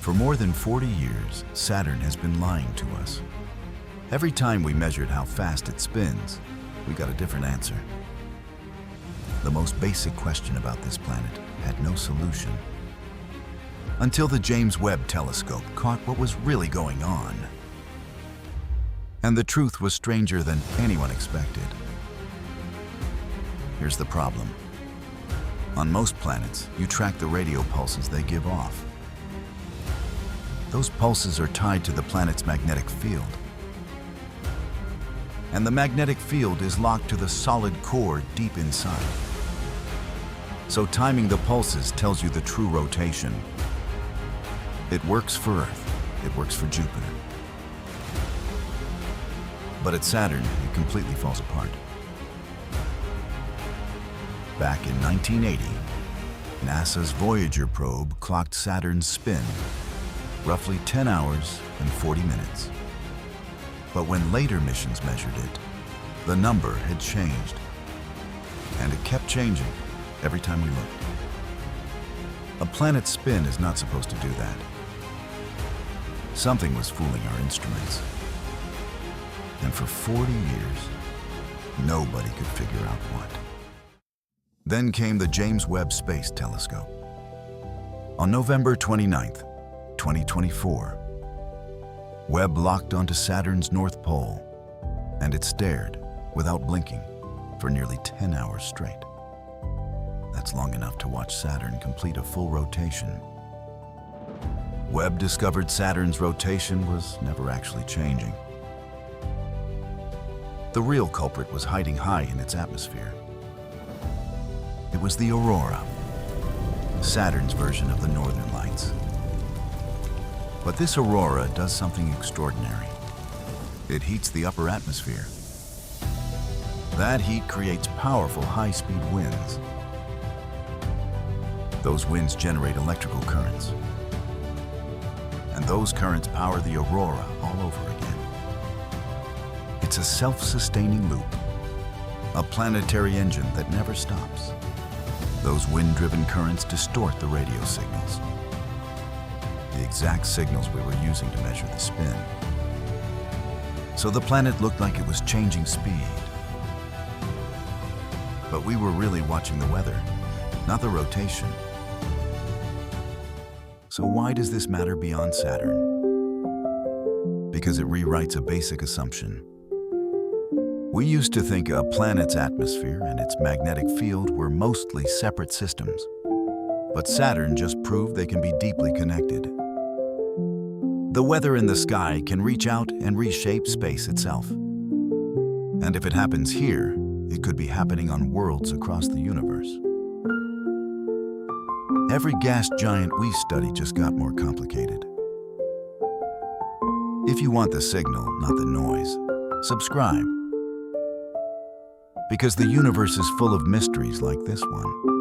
For more than 40 years, Saturn has been lying to us. Every time we measured how fast it spins, we got a different answer. The most basic question about this planet had no solution. Until the James Webb Telescope caught what was really going on. And the truth was stranger than anyone expected. Here's the problem. On most planets, you track the radio pulses they give off. Those pulses are tied to the planet's magnetic field. And the magnetic field is locked to the solid core deep inside. So timing the pulses tells you the true rotation. It works for Earth, it works for Jupiter. But at Saturn, it completely falls apart. Back in 1980, NASA's Voyager probe clocked Saturn's spin, roughly 10 hours and 40 minutes. But when later missions measured it, the number had changed. And it kept changing every time we looked. A planet's spin is not supposed to do that. Something was fooling our instruments. And for 40 years, nobody could figure out what. Then came the James Webb Space Telescope. On November 29th, 2024, Webb locked onto Saturn's North Pole, and it stared, without blinking, for nearly 10 hours straight. That's long enough to watch Saturn complete a full rotation. Webb discovered Saturn's rotation was never actually changing. The real culprit was hiding high in its atmosphere. It was the Aurora, Saturn's version of the Northern Lights. But this Aurora does something extraordinary. It heats the upper atmosphere. That heat creates powerful high-speed winds. Those winds generate electrical currents. And those currents power the Aurora all over again. It's a self-sustaining loop, a planetary engine that never stops. Those wind-driven currents distort the radio signals, the exact signals we were using to measure the spin. So the planet looked like it was changing speed. But we were really watching the weather, not the rotation. So why does this matter beyond Saturn? Because it rewrites a basic assumption. We used to think a planet's atmosphere and its magnetic field were mostly separate systems. But Saturn just proved they can be deeply connected. The weather in the sky can reach out and reshape space itself. And if it happens here, it could be happening on worlds across the universe. Every gas giant we study just got more complicated. If you want the signal, not the noise, subscribe. Because the universe is full of mysteries like this one.